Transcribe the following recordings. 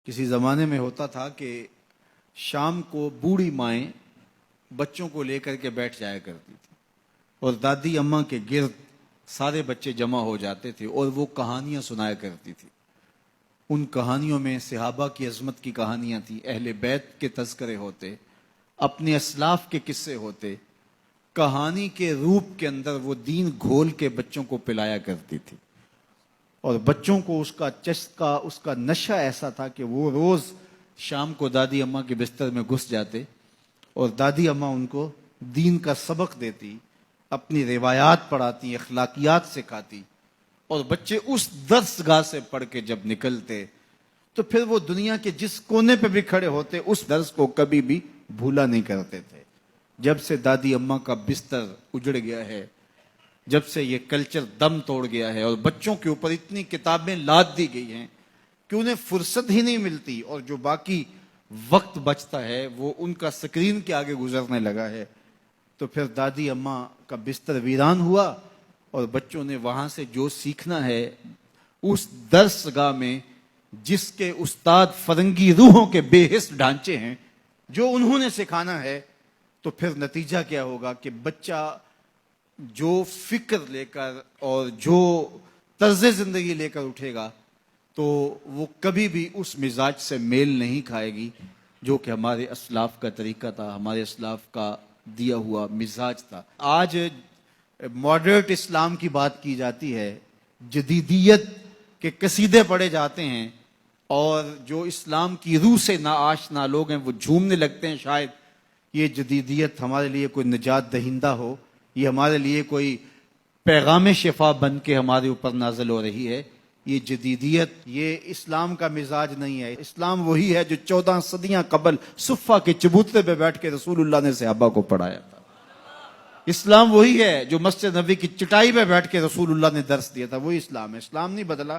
کسی زمانے میں ہوتا تھا کہ شام کو بوڑھی مائیں بچوں کو لے کر کے بیٹھ جایا کرتی تھی اور دادی اماں کے گرد سارے بچے جمع ہو جاتے تھے اور وہ کہانیاں سنایا کرتی تھی۔ ان کہانیوں میں صحابہ کی عظمت کی کہانیاں تھیں، اہل بیت کے تذکرے ہوتے، اپنے اسلاف کے قصے ہوتے، کہانی کے روپ کے اندر وہ دین گھول کے بچوں کو پلایا کرتی تھی اور بچوں کو اس کا چسکا، اس کا نشہ ایسا تھا کہ وہ روز شام کو دادی اماں کے بستر میں گھس جاتے اور دادی اماں ان کو دین کا سبق دیتی، اپنی روایات پڑھاتی، اخلاقیات سکھاتی، اور بچے اس درس گاہ سے پڑھ کے جب نکلتے تو پھر وہ دنیا کے جس کونے پہ بھی کھڑے ہوتے اس درس کو کبھی بھی بھولا نہیں کرتے تھے۔ جب سے دادی اماں کا بستر اجڑ گیا ہے، جب سے یہ کلچر دم توڑ گیا ہے اور بچوں کے اوپر اتنی کتابیں لاد دی گئی ہیں کہ انہیں فرصت ہی نہیں ملتی، اور جو باقی وقت بچتا ہے وہ ان کا سکرین کے آگے گزرنے لگا ہے، تو پھر دادی اماں کا بستر ویران ہوا اور بچوں نے وہاں سے جو سیکھنا ہے اس درس گاہ میں جس کے استاد فرنگی روحوں کے بے حس ڈھانچے ہیں، جو انہوں نے سکھانا ہے، تو پھر نتیجہ کیا ہوگا کہ بچہ جو فکر لے کر اور جو طرز زندگی لے کر اٹھے گا تو وہ کبھی بھی اس مزاج سے میل نہیں کھائے گی جو کہ ہمارے اسلاف کا طریقہ تھا، ہمارے اسلاف کا دیا ہوا مزاج تھا۔ آج ماڈرٹ اسلام کی بات کی جاتی ہے، جدیدیت کے قصیدے پڑھے جاتے ہیں اور جو اسلام کی روح سے ناآشنا لوگ ہیں وہ جھومنے لگتے ہیں، شاید یہ جدیدیت ہمارے لیے کوئی نجات دہندہ ہو، یہ ہمارے لیے کوئی پیغام شفا بن کے ہمارے اوپر نازل ہو رہی ہے۔ یہ جدیدیت، یہ اسلام کا مزاج نہیں ہے۔ اسلام وہی ہے جو 14 صدیاں قبل صفہ کے چبوترے پہ بیٹھ کے رسول اللہ نے صحابہ کو پڑھایا تھا۔ اسلام وہی ہے جو مسجد نبوی کی چٹائی پہ بیٹھ کے رسول اللہ نے درس دیا تھا، وہی اسلام ہے۔ اسلام نہیں بدلا،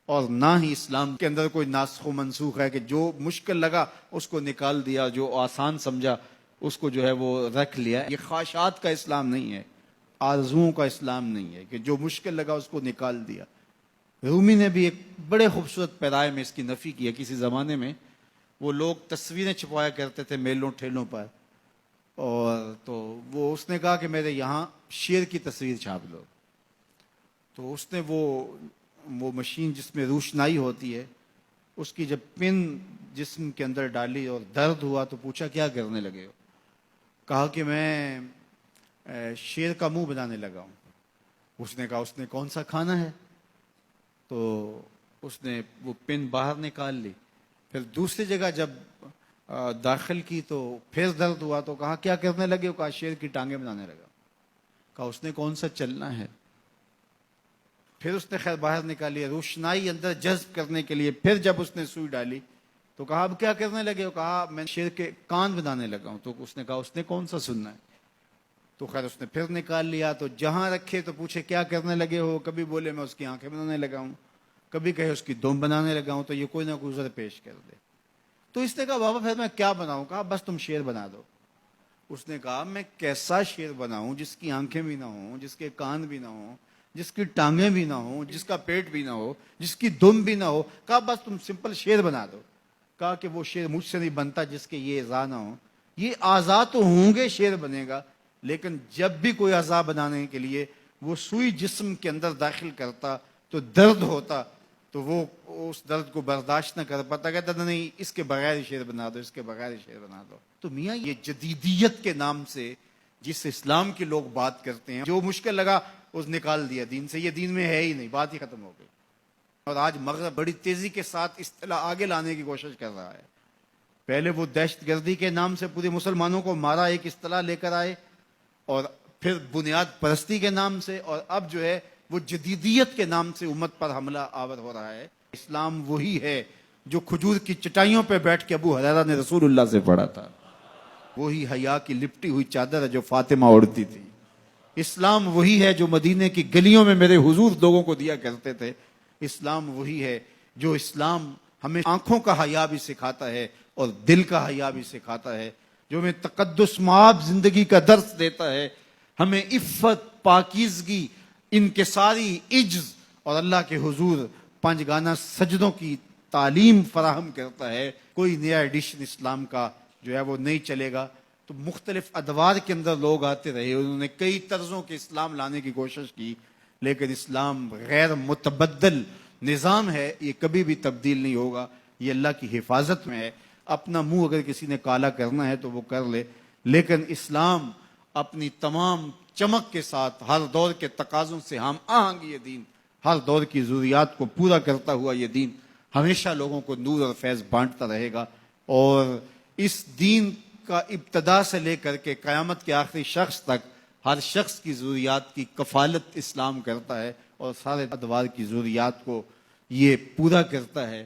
اور نہ ہی اسلام کے اندر کوئی ناسخ و منسوخ ہے کہ جو مشکل لگا اس کو نکال دیا، جو آسان سمجھا اس کو جو ہے وہ رکھ لیا۔ یہ خواہشات کا اسلام نہیں ہے، آرزوؤں کا اسلام نہیں ہے کہ جو مشکل لگا اس کو نکال دیا۔ رومی نے بھی ایک بڑے خوبصورت پیرائے میں اس کی نفی کی ہے۔ کسی زمانے میں وہ لوگ تصویریں چھپوایا کرتے تھے میلوں ٹھیلوں پر، اور تو وہ اس نے کہا کہ میرے یہاں شیر کی تصویر چھاپ لو، تو اس نے وہ مشین جس میں روشنائی ہوتی ہے اس کی جب پن جسم کے اندر ڈالی اور درد ہوا تو پوچھا کیا کرنے لگے ہو؟ کہا کہ میں شیر کا منہ بنانے لگا ہوں۔ اس نے کہا اس نے کون سا کھانا ہے؟ تو اس نے وہ پن باہر نکال لی، پھر دوسری جگہ جب داخل کی تو پھر درد ہوا تو کہا کیا کرنے لگے ہو؟ کہا شیر کی ٹانگیں بنانے لگا۔ کہا اس نے کون سا چلنا ہے؟ پھر اس نے خیر باہر نکالی، روشنائی اندر جذب کرنے کے لیے پھر جب اس نے سوئی ڈالی تو کہا اب کیا کرنے لگے ہو؟ کہا میں شیر کے کان بنانے لگا ہوں۔ تو اس نے کہا اس نے کون سا سننا ہے؟ تو خیر اس نے پھر نکال لیا، تو جہاں رکھے تو پوچھے کیا کرنے لگے ہو؟ کبھی بولے میں اس کی آنکھیں بنانے لگا ہوں، کبھی کہے اس کی دم بنانے لگا ہوں، تو یہ کوئی نہ کوئی عذر پیش کر دے۔ تو اس نے کہا بابا پھر میں کیا بناؤں؟ کہا بس تم شیر بنا دو۔ اس نے کہا میں کیسا شیر بناؤں جس کی آنکھیں بھی نہ ہوں، جس کے کان بھی نہ ہوں، جس کی ٹانگیں بھی نہ ہوں، جس کا پیٹ بھی نہ ہو، جس کی دم بھی نہ ہو؟ کہا بس تم سمپل شیر بنا دو۔ کہا کہ وہ شیر مجھ سے نہیں بنتا جس کے یہ اعضاء نہ ہوں۔ یہ اعضاء تو ہوں گے شیر بنے گا، لیکن جب بھی کوئی اعضاء بنانے کے لیے وہ سوئی جسم کے اندر داخل کرتا تو درد ہوتا، تو وہ اس درد کو برداشت نہ کر پاتا، کہتا نہیں اس کے بغیر شیر بنا دو، اس کے بغیر شیر بنا دو۔ تو میاں یہ جدیدیت کے نام سے جس اسلام کے لوگ بات کرتے ہیں، جو مشکل لگا اس نکال دیا دین سے، یہ دین میں ہے ہی نہیں، بات ہی ختم ہو گئی۔ اور آج مغرب بڑی تیزی کے ساتھ اصطلاح آگے لانے کی کوشش کر رہا ہے۔ پہلے وہ دہشت گردی کے نام سے پورے مسلمانوں کو مارا، ایک اصطلاح لے کر آئے، اور پھر بنیاد پرستی کے نام سے، اور اب جو ہے وہ جدیدیت کے نام سے امت پر حملہ آور ہو رہا ہے۔ اسلام وہی ہے جو کھجور کی چٹائیوں پہ بیٹھ کے ابو ہریرہ نے رسول اللہ سے پڑھا تھا، وہی حیا کی لپٹی ہوئی چادر ہے جو فاطمہ اوڑھتی تھی۔ اسلام وہی ہے جو مدینے کی گلیوں میں میرے حضور لوگوں کو دیا کرتے تھے۔ اسلام وہی ہے جو اسلام ہمیں آنکھوں کا حیا بھی سکھاتا ہے اور دل کا حیا بھی سکھاتا ہے، جو ہمیں تقدس مآب زندگی کا درس دیتا ہے، ہمیں عفت، پاکیزگی، انکساری، عجز اور اللہ کے حضور 5 گانا سجدوں کی تعلیم فراہم کرتا ہے. کوئی نیا ایڈیشن اسلام کا جو ہے وہ نہیں چلے گا. تو مختلف ادوار کے اندر لوگ آتے رہے, انہوں نے کئی طرزوں کے اسلام لانے کی کوشش کی, لیکن اسلام غیر متبدل نظام ہے, یہ کبھی بھی تبدیل نہیں ہوگا, یہ اللہ کی حفاظت میں ہے. اپنا منہ اگر کسی نے کالا کرنا ہے تو وہ کر لے, لیکن اسلام اپنی تمام چمک کے ساتھ ہر دور کے تقاضوں سے ہم آہنگ یہ دین, ہر دور کی ضروریات کو پورا کرتا ہوا یہ دین ہمیشہ لوگوں کو نور اور فیض بانٹتا رہے گا. اور اس دین کا ابتدا سے لے کر کے قیامت کے آخری شخص تک ہر شخص کی ضروریات کی کفالت اسلام کرتا ہے, اور سارے ادوار کی ضروریات کو یہ پورا کرتا ہے.